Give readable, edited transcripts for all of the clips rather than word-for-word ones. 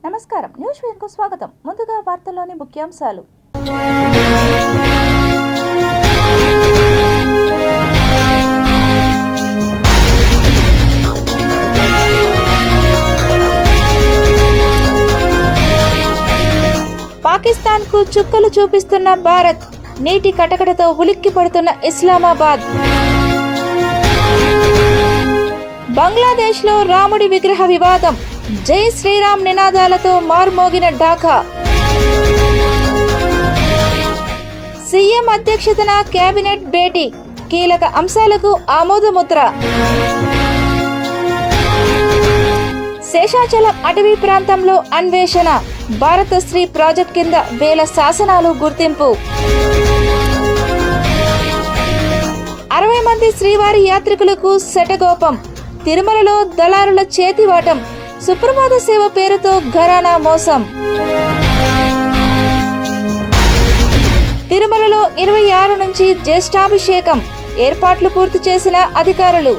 నమస్కారం, న్యూస్ వీర్కు స్వాగతం. ముందుగా వార్తల్లోని ముఖ్యాంశాలు. పాకిస్తాన్ కు చుక్కలు చూపిస్తున్న భారత్, నీటి కటకటతో ఉలిక్కి పడుతున్న ఇస్లామాబాద్. బంగ్లాదేశ్ లో రాముడి విగ్రహ వివాదం, జై శ్రీరామ్ నినాదాలతో మార్మోగిన ఢాకా. సీఎం అధ్యక్షతన కేబినెట్ భేటీ, కీలక అంశాలకు ఆమోదముద్ర. శేషాచలం అటవీ ప్రాంతంలో అన్వేషణ, భారత శ్రీ ప్రాజెక్ట్ కింద వేల శాసనాలు గుర్తింపు. 60 మంది శ్రీవారి యాత్రికులకు శటగోపం, తిరుమలలో దళారుల చేతివాటం, సుప్రభాత సేవ పేరుతో ఘరానా మోసం. తిరుమలలో 26 నుంచి జ్యేష్ఠాభిషేకం, ఏర్పాట్లు పూర్తి చేసిన అధికారులు.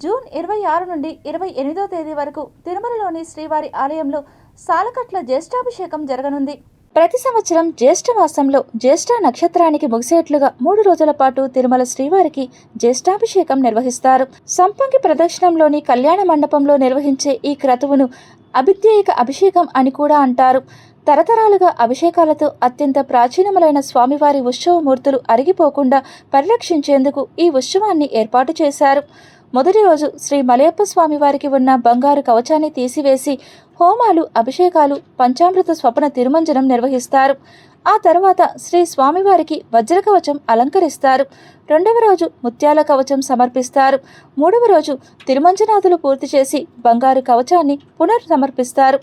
జూన్ 26 నుండి 28వ తేదీ వరకు తిరుమలలోని శ్రీవారి ఆలయంలో సాలకట్ల జ్యేష్ఠాభిషేకం జరగనుంది. ప్రతి సంవత్సరం జ్యేష్ఠ మాసంలో జ్యేష్ఠ నక్షత్రానికి ముగిసేట్లుగా 3 రోజుల పాటు తిరుమల శ్రీవారికి జ్యేష్ఠాభిషేకం నిర్వహిస్తారు. సంపంగి ప్రదక్షిణంలోని కళ్యాణ మండపంలో నిర్వహించే ఈ క్రతువును అభిద్యేయక అభిషేకం అని కూడా అంటారు. తరతరాలుగా అభిషేకాలతో అత్యంత ప్రాచీనములైన స్వామివారి ఉత్సవమూర్తులు అరిగిపోకుండా పరిరక్షించేందుకు ఈ ఉత్సవాన్ని ఏర్పాటు చేశారు. మొదటి రోజు శ్రీ మలయప్ప స్వామివారికి ఉన్న బంగారు కవచాన్ని తీసివేసి హోమాలు, అభిషేకాలు, పంచామృత స్వప్న తిరుమంజనం నిర్వహిస్తారు. ఆ తర్వాత శ్రీ స్వామివారికి వజ్రకవచం అలంకరిస్తారు. 2వ రోజు ముత్యాల కవచం సమర్పిస్తారు. 3వ రోజు తిరుమంజనాదులు పూర్తి చేసి బంగారు కవచాన్ని పునర్సమర్పిస్తారు.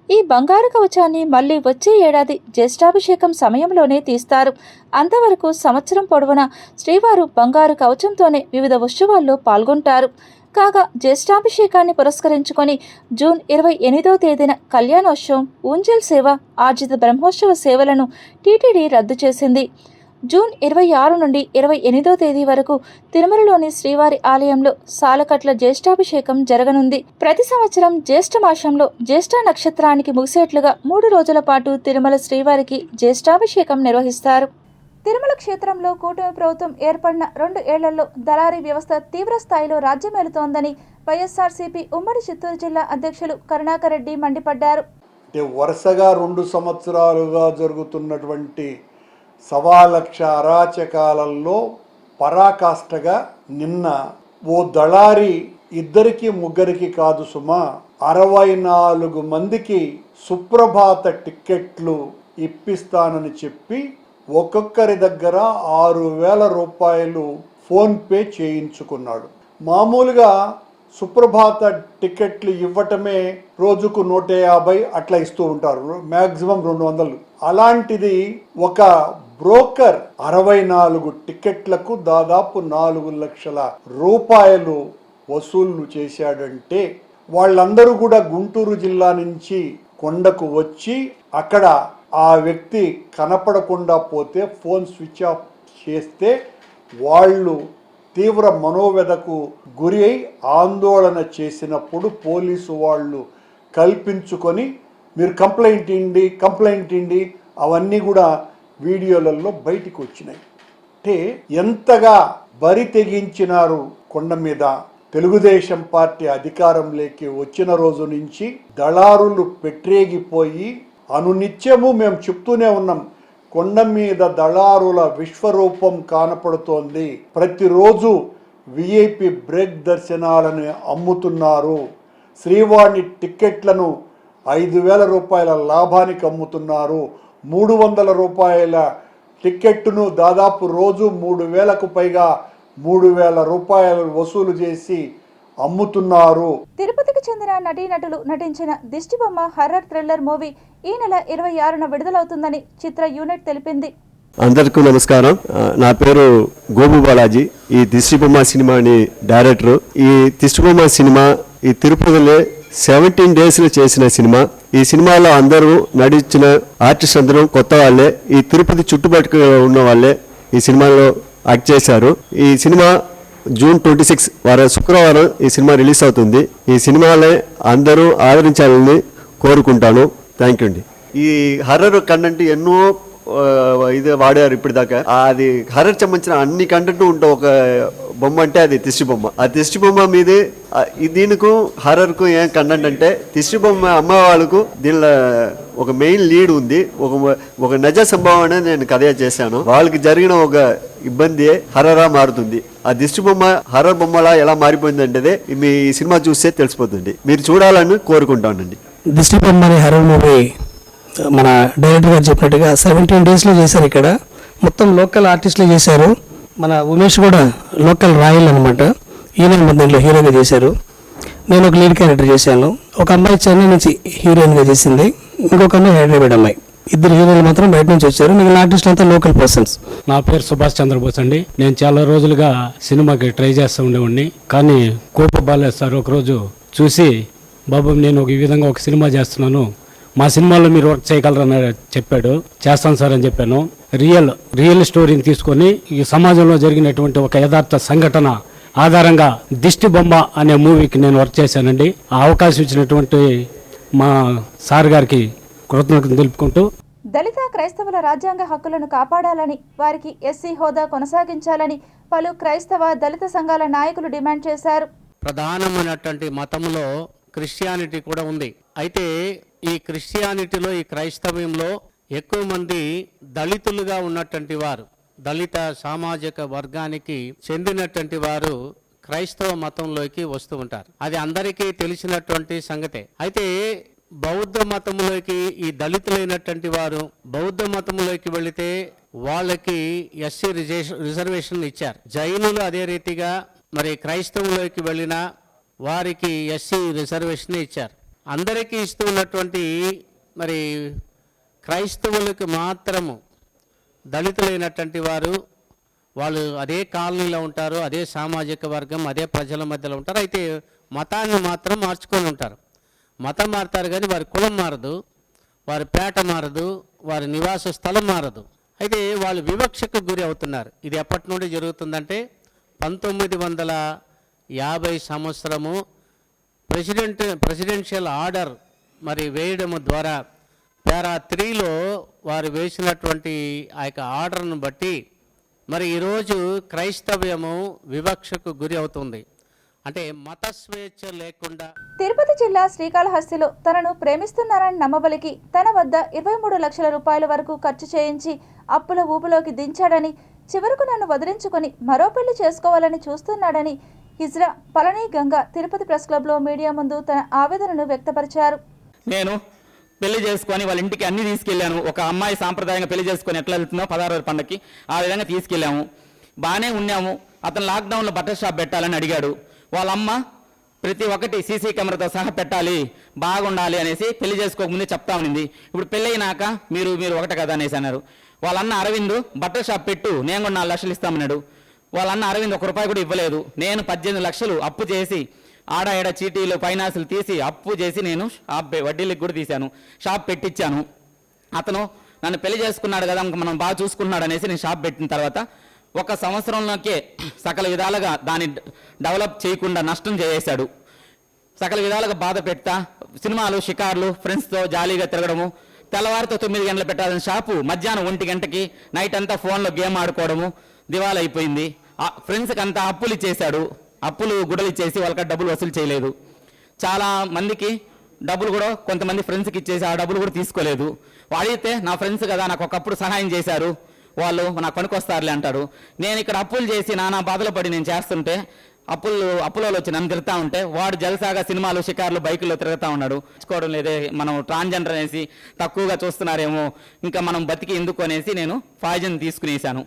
ఈ బంగారు కవచాన్ని మళ్లీ వచ్చే ఏడాది జ్యేష్ఠాభిషేకం సమయంలోనే తీస్తారు. అంతవరకు సంవత్సరం పొడవునా శ్రీవారు బంగారు కవచంతోనే వివిధ ఉత్సవాల్లో పాల్గొంటారు. కాగా జ్యేష్ఠాభిషేకాన్ని పురస్కరించుకొని జూన్ 28వ తేదీన కళ్యాణోత్సవం, ఊంజల్ సేవ, ఆర్జిత బ్రహ్మోత్సవ సేవలను టీటీడీ రద్దు చేసింది. జూన్ 26 నుండి 28వ తేదీ వరకు తిరుమలలోని శ్రీవారి ఆలయంలో సాలకట్ల జ్యేష్ఠాభిషేకం జరగనుంది. ప్రతి సంవత్సరం జ్యేష్ఠ మాసంలో జ్యేష్ఠ నక్షత్రానికి ముగిసేట్లుగా 3 రోజుల పాటు తిరుమల శ్రీవారికి జ్యేష్ఠాభిషేకం నిర్వహిస్తారు. తిరుమల క్షేత్రంలో కూటమి ప్రభుత్వం ఏర్పడిన 2 ఏళ్లలో దళారీ వ్యవస్థ తీవ్ర స్థాయిలో రాజ్యమేలుతోందని వైఎస్ఆర్సీపీ ఉమ్మడి చిత్తూరు జిల్లా అధ్యక్షులు కరుణాకర్ రెడ్డి మండిపడ్డారు. వరుసగా 2 సంవత్సరాలుగా జరుగుతున్నటువంటి 1,00,000 అరాచకాలలో పరాకాష్ఠగా నిన్న ఓ దళారి 2-3 కాదు సుమా 64 మందికి సుప్రభాత టిక్కెట్లు ఇప్పిస్తానని చెప్పి ఒక్కొక్కరి దగ్గర 6,000 రూపాయలు ఫోన్పే చేయించుకున్నాడు. మామూలుగా సుప్రభాత టికెట్లు ఇవ్వటమే రోజుకు 150 అట్లా ఇస్తూ ఉంటారు, మ్యాక్సిమం 200. అలాంటిది ఒక బ్రోకర్ 64 టికెట్లకు దాదాపు 4 లక్షల రూపాయలు వసూళ్లు చేశాడంటే వాళ్ళందరూ కూడా గుంటూరు జిల్లా నుంచి కొండకు వచ్చి అక్కడ ఆ వ్యక్తి కనపడకుండా పోతే ఫోన్ స్విచ్ ఆఫ్ చేస్తే వాళ్ళు తీవ్ర మనోవ్యధకు గురి అయి ఆందోళన చేసినప్పుడు పోలీసు వాళ్ళు కల్పించుకొని మీరు కంప్లైంట్ ఇండి అవన్నీ కూడా వీడియోలలో బయటికి వచ్చినాయి. అంటే ఎంతగా బరి తెగించినారు కొండ మీద. తెలుగుదేశం పార్టీ అధికారంలోకి వచ్చిన రోజు నుంచి దళారులు పెట్టరేగిపోయి అనునిత్యము మేము చెప్తూనే ఉన్నాం, కొండ మీద దళారుల విశ్వరూపం కానపడుతోంది. ప్రతిరోజు విఐపి బ్రేక్ దర్శనాలను అమ్ముతున్నారు. శ్రీవాణి టిక్కెట్లను 5,000 రూపాయల లాభానికి అమ్ముతున్నారు. 300 రూపాయల టిక్కెట్టును దాదాపు రోజు 3,000కు పైగా 3,000 రూపాయలు వసూలు చేసి అమ్ముతున్నారు. తిరుపతికి చెందిన నటీనటులు నటించిన దిష్టిబొమ్మ హర్రర్ థ్రిల్లర్ మూవీ ఈ నెల 26న విడుదలవుతుందని చిత్ర యూనిట్ తెలిపింది. అందరికీ నమస్కారం. నా పేరు గోబు బాలాజీ. ఈ దిష్టిబొమ్మ సినిమాని డైరెక్టర్. ఈ దిష్టిబొమ్మ సినిమా ఈ తిరుపతిలో 17 డేస్లో చేసిన సినిమా. ఈ సినిమాలో అందరూ నటించిన ఆర్టిస్ట్ అందరూ కొత్త వాళ్ళే, ఈ తిరుపతి చుట్టుపక్కల ఉన్న వాళ్ళే ఈ సినిమాలో యాక్ట్ చేశారు. ఈ సినిమా జూన్ 26 వారం శుక్రవారం ఈ సినిమా రిలీజ్ అవుతుంది. ఈ సినిమాలే అందరూ ఆదరించాలని కోరుకుంటాను. థ్యాంక్ యూ అండి. ఈ హర్రర్ కంటెంట్ ఎన్నో ఇది వాడారు ఇప్పటిదాకా. అది హర్రర్ సంబంధించిన అన్ని కంటెంట్ ఉంటే ఒక బొమ్మ అంటే అది దిష్టి బొమ్మ. ఆ దిష్టి బొమ్మ మీదే దీనికి హర్రర్కు ఏం కంటెంట్ అంటే దిష్టి బొమ్మ అమ్మ వాళ్ళకు దీనిలో ఒక మెయిన్ లీడ్ ఉంది. ఒక నిజ సంభవం నేను కథ చేశాను. వాళ్ళకి జరిగిన ఒక ఇబ్బంది హర్రరా మారుతుంది. ఆ దిష్టి బొమ్మ హర్రర్ బొమ్మలా ఎలా మారిపోయింది అంటే మీ ఈ సినిమా చూస్తే తెలిసిపోతుంది. మీరు చూడాలని కోరుకుంటానండి. దిష్టి బొమ్మ అనే హర్రర్ మూవీ మన డైరెక్టర్ గారు చెప్పినట్టుగా 17 డేస్లో చేశారు. ఇక్కడ మొత్తం లోకల్ ఆర్టిస్టులే చేశారు. మన ఉమేష్ కూడా లోకల్ రాయల్ అనమాట. ఈయన దీంట్లో హీరోగా చేశారు. నేను ఒక లీడ్ క్యారెక్టర్ చేశాను. ఒక అమ్మాయి చెన్నై నుంచి హీరోయిన్గా చేసింది, ఇంకొక అమ్మాయి హైదరాబాద్ అమ్మాయి. ఇద్దరు హీరోలు మాత్రం బయట నుంచి వచ్చారు. మిగిలిన ఆర్టిస్టులు అంతా లోకల్ పర్సన్స్. నా పేరు సుభాష్ చంద్రబోస్ అండి. నేను చాలా రోజులుగా సినిమాకి ట్రై చేస్తూ ఉండేవాడిని. కానీ కోప బాలయ్య సార్ ఒకరోజు చూసి, బాబు నేను ఈ విధంగా ఒక సినిమా చేస్తున్నాను, మా సినిమాలో మీరు వర్క్ చేయగలరని చెప్పాడు. చేస్తాను సార్ అని చెప్పాను. రియల్ స్టోరీని తీసుకొని ఈ సమాజంలో జరిగినటువంటి ఒక యథార్థ సంఘటన ఆధారంగా దిష్టి బొమ్మ అనే మూవీకి నేను వర్క్ చేశానండి. ఆ అవకాశం ఇచ్చినటువంటి మా సార్ గారికి కృతజ్ఞతలు తెలుపుకుంటూ, దళిత క్రైస్తవుల రాజ్యాంగ హక్కులను కాపాడాలని, వారికి ఎస్సీ హోదా కొనసాగించాలని పలు క్రైస్తవ దళిత సంఘాల నాయకులు డిమాండ్ చేశారు. ప్రధానమైనటువంటి మతంలో క్రిస్టియానిటీ కూడా ఉంది. అయితే ఈ క్రిస్టియానిటీలో, ఈ క్రైస్తవ్యంలో ఎక్కువ మంది దళితులుగా ఉన్నటువంటి వారు, దళిత సామాజిక వర్గానికి చెందినటువంటి వారు క్రైస్తవ మతంలోకి వస్తూ ఉంటారు. అది అందరికీ తెలిసినటువంటి సంగతే. అయితే బౌద్ధ మతంలోకి ఈ దళితులైనటువంటి వారు బౌద్ధ మతంలోకి వెళితే వాళ్ళకి ఎస్సీ రిజర్వేషన్ ఇచ్చారు. జైనులు అదే రీతిగా మరి క్రైస్తవులోకి వెళ్ళిన వారికి ఎస్సీ రిజర్వేషన్ ఇచ్చారు. అందరికీ ఇస్తూ ఉన్నటువంటి మరి క్రైస్తవులకు మాత్రము దళితులైనటువంటి వారు వాళ్ళు అదే కాలనీలో ఉంటారు, అదే సామాజిక వర్గం, అదే ప్రజల మధ్యలో ఉంటారు. అయితే మతాన్ని మాత్రం మార్చుకొని ఉంటారు. మతం మారుతారు కానీ వారి కులం మారదు, వారి పేట మారదు, వారి నివాస స్థలం మారదు. అయితే వాళ్ళు వివక్షకు గురి అవుతున్నారు. ఇది ఎప్పటి నుండి జరుగుతుందంటే 1950 సంవత్సరము ప్రెసిడెన్షియల్ ఆర్డర్ మరి వేయడం ద్వారా పారా 3లో వారు వేసినటువంటి ఆ యొక్క ఆర్డర్ను బట్టి మరి ఈరోజు క్రైస్తవ్యము వివక్షకు గురి అవుతుంది. అంటే మత స్వేచ్ఛ లేకుండా. తిరుపతి జిల్లా శ్రీకాళహస్తిలో తనను ప్రేమిస్తున్నారని నమ్మబలికి తన వద్ద 23 లక్షల రూపాయల వరకు ఖర్చు చేయించి అప్పుల ఊపులోకి దించాడని, చివరకు నన్ను వదిలించుకొని మరో పెళ్లి చేసుకోవాలని చూస్తున్నాడని హిజ్రా పళని గంగ తిరుపతి ప్రెస్ క్లబ్లో మీడియా ముందు తన ఆవేదనను వ్యక్తపరిచారు. నేను పెళ్లి చేసుకొని వాళ్ళ ఇంటికి అన్ని తీసుకెళ్ళాను. ఒక అమ్మాయి సాంప్రదాయంగా పెళ్లి చేసుకొని ఎట్లా వెళ్తుందో 16వ పండగకి ఆ విధంగా తీసుకెళ్ళాము. బాగానే ఉన్నాము. అతను లాక్డౌన్లో బట్టల షాప్ పెట్టాలని అడిగాడు. వాళ్ళమ్మ ప్రతి ఒక్కటి సీసీ కెమెరాతో సహా పెట్టాలి, బాగుండాలి అనేసి పెళ్లి చేసుకోకముందే చెప్తా ఉన్నింది. ఇప్పుడు పెళ్ళి అయినాక మీరు ఒకటే కదా అనేసి అన్నారు. వాళ్ళన్న అరవింద్ బట్టల షాప్ పెట్టు, నేను కూడా 4 లక్షలు ఇస్తామన్నాడు. వాళ్ళన్న అరవింద్ 1 రూపాయి కూడా ఇవ్వలేదు. నేను 18 లక్షలు అప్పు చేసి ఆడ ఏడ చీటీలు ఫైనాన్సులు తీసి అప్పు చేసి నేను షాప్ వడ్డీలకు కూడా తీశాను, షాప్ పెట్టించాను. అతను నన్ను పెళ్లి చేసుకున్నాడు కదా, మనం బాగా చూసుకున్నాడు అనేసి నేను షాప్ పెట్టిన తర్వాత 1 సంవత్సరంలోకే సకల విధాలుగా దాన్ని డెవలప్ చేయకుండా నష్టం చేసేశాడు. సకల విధాలుగా బాధ పెడతా సినిమాలు, షికార్లు, ఫ్రెండ్స్తో జాలీగా తిరగడము, తెల్లవారితో 9 గంటలు పెట్టాల్సిన షాపు మధ్యాహ్నం 1 గంటకి, నైట్ అంతా ఫోన్లో గేమ్ ఆడుకోవడము, దివాలా అయిపోయింది. ఫ్రెండ్స్కి అంతా అప్పులు ఇచ్చేశాడు. అప్పులు గుడలు ఇచ్చేసి వాళ్ళకి డబ్బులు వసూలు చేయలేదు. చాలా మందికి డబ్బులు కూడా కొంతమంది ఫ్రెండ్స్కి ఇచ్చేసి ఆ డబ్బులు కూడా తీసుకోలేదు. అడిగితే నా ఫ్రెండ్స్ కదా నాకు ఒకప్పుడు సహాయం చేశారు, వాళ్ళు నాకు పనికొస్తారులే అంటాడు. నేను ఇక్కడ అప్పులు చేసి నానా బాధలు పడి నేను చేస్తుంటే అప్పులలో వచ్చి నన్ను తిరుగుతూ ఉంటే వాడు జలసాగా సినిమాలు, షికార్లు, బైకుల్లో తిరుగుతూ ఉన్నాడు. తెచ్చుకోవడం లేదే, మనం ట్రాన్స్జెండర్ అనేసి తక్కువగా చూస్తున్నారేమో, ఇంకా మనం బతికి ఎందుకు అనేసి నేను ఫాయిజన్ తీసుకునేసాను.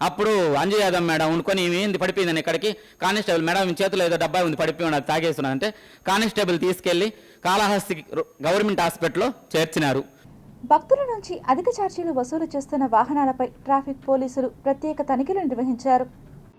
అప్పుడు అంజు యాదవ్ మేడం అనుకొని ఏంది పడిపోయిందని ఇక్కడికి కానిస్టేబుల్ మేడం మీ చేతిలో ఏదో డబ్బా ఉంది పడిపోయి అది తాగేస్తున్నానంటే కానిస్టేబుల్ తీసుకెళ్లి కాళహస్తి గవర్నమెంట్ హాస్పిటల్లో చేర్చినారు. భక్తుల నుంచి అధిక ఛార్జీలు వసూలు చేస్తున్న వాహనాలపై ట్రాఫిక్ పోలీసులు ప్రత్యేక తనిఖీలు నిర్వహించారు.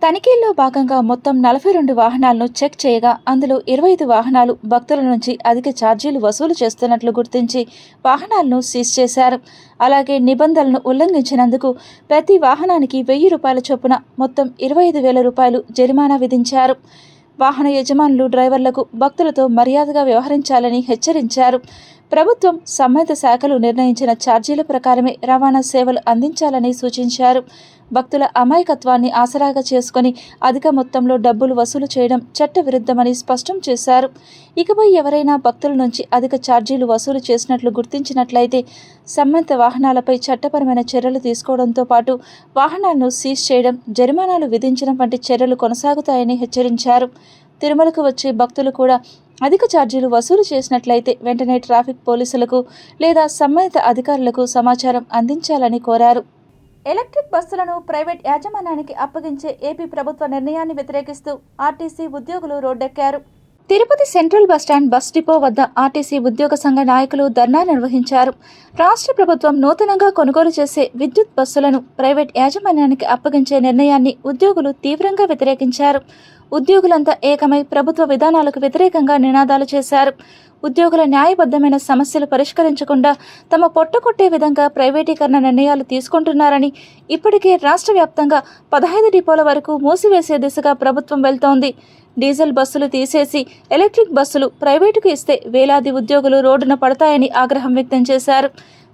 తనిఖీల్లో భాగంగా మొత్తం 42 వాహనాలను చెక్ చేయగా అందులో 25 వాహనాలు భక్తుల నుంచి అధిక ఛార్జీలు వసూలు చేస్తున్నట్లు గుర్తించి వాహనాలను సీజ్ చేశారు. అలాగే నిబంధనలను ఉల్లంఘించినందుకు ప్రతి వాహనానికి 1000 రూపాయల చొప్పున మొత్తం 25,000 రూపాయలు జరిమానా విధించారు. వాహన యజమానులు డ్రైవర్లకు భక్తులతో మర్యాదగా వ్యవహరించాలని హెచ్చరించారు. ప్రభుత్వం సంబంధిత శాఖలు నిర్ణయించిన ఛార్జీల ప్రకారమే రవాణా సేవలు అందించాలని సూచించారు. భక్తుల అమాయకత్వాన్ని ఆసరాగా చేసుకుని అధిక మొత్తంలో డబ్బులు వసూలు చేయడం చట్టవిరుద్ధమని స్పష్టం చేశారు. ఇకపై ఎవరైనా భక్తుల నుంచి అధిక ఛార్జీలు వసూలు చేసినట్లు గుర్తించినట్లయితే సంబంధిత వాహనాలపై చట్టపరమైన చర్యలు తీసుకోవడంతో పాటు వాహనాలను సీజ్ చేయడం, జరిమానాలు విధించడం వంటి చర్యలు కొనసాగుతాయని హెచ్చరించారు. తిరుమలకు వచ్చే భక్తులు కూడా అధిక ఛార్జీలు వసూలు చేసినట్లయితే వెంటనే ట్రాఫిక్ పోలీసులకు లేదా సంబంధిత అధికారులకు సమాచారం అందించాలని కోరారు. ఎలక్ట్రిక్ బస్సులను ప్రైవేట్ యాజమాన్యానికి అప్పగించే ఏపీ ప్రభుత్వ నిర్ణయాన్ని వ్యతిరేకిస్తూ ఆర్టీసీ ఉద్యోగులు రోడ్డెక్కారు. Tirupati central bus stand bus depot వద్ద ఆర్టీసీ ఉద్యోగ సంఘ నాయకులు ధర్నా నిర్వహించారు. రాష్ట్ర ప్రభుత్వం నూతనంగా కొనుగోలు చేసే విద్యుత్ బస్సులను ప్రైవేట్ యాజమాన్యానికి అప్పగించే నిర్ణయాన్ని ఉద్యోగులు తీవ్రంగా వ్యతిరేకించారు. ఉద్యోగులంతా ఏకమై ప్రభుత్వ విధానాలకు వ్యతిరేకంగా నినాదాలు చేశారు. ఉద్యోగుల న్యాయబద్ధమైన సమస్యలు పరిష్కరించకుండా తమ పొట్టకొట్టే విధంగా ప్రైవేటీకరణ నిర్ణయాలు తీసుకుంటున్నారని, ఇప్పటికే రాష్ట్ర వ్యాప్తంగా 15 డిపోల వరకు మూసివేసే దిశగా ప్రభుత్వం వెళ్తోంది. డీజిల్ బస్సులు తీసేసి ఎలక్ట్రిక్ బస్సులు ప్రైవేటుకు ఇస్తే వేలాది ఉద్యోగులు రోడ్డున పడతాయని ఆగ్రహం వ్యక్తం చేశారు.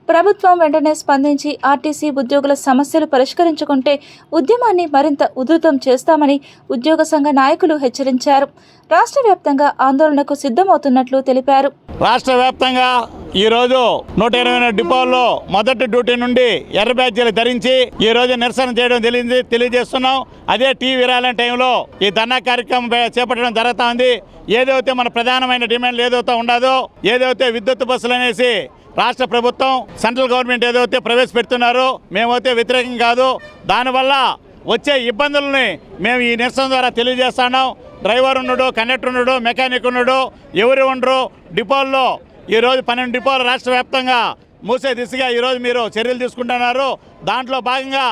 ప్రభుత్వం వెంటనే స్పందించి ఆర్టీసీ ఉద్యోగుల సమస్యలు పరిష్కరించుకుంటే ఉద్యమాన్ని మరింత ఉధృతం చేస్తామని ఉద్యోగ సంఘ నాయకులు హెచ్చరించారు. రాష్ట్ర వ్యాప్తంగా ఆందోళనకు సిద్ధమవుతున్నట్లు తెలిపారు. రాష్ట్ర వ్యాప్తంగా ఈరోజు 120 డిపోల్లో మొదటి డ్యూటీ నుండి ఎర్ర బ్యాడ్జీలు ధరించి ఈ రోజు నిరసన చేయడం తెలియజేస్తున్నాం. అదే టీ విరాళం టైంలో ఈ ధర్నా కార్యక్రమం చేపట్టడం జరుగుతూ ఉంది. ఏదైతే మన ప్రధానమైన డిమాండ్లు ఏదైతే ఉండదో, ఏదైతే విద్యుత్ బస్సులు అనేసి రాష్ట్ర ప్రభుత్వం సెంట్రల్ గవర్నమెంట్ ఏదైతే ప్రవేశపెడుతున్నారో మేమైతే వ్యతిరేకం కాదు. దానివల్ల వచ్చే ఇబ్బందులని మేము ఈ నిరసన ద్వారా తెలియజేస్తున్నాం. డ్రైవర్ ఉన్నాడు, కండక్టర్ ఉన్నాడు, మెకానిక్ ఉన్నాడు, ఎవరు ఉండరు. డిపోల్లో ఈరోజు 12 డిపోలు రాష్ట్ర వ్యాప్తంగా మూసే దిశగా ఈరోజు మీరు చర్యలు తీసుకుంటున్నారు. దాంట్లో భాగంగా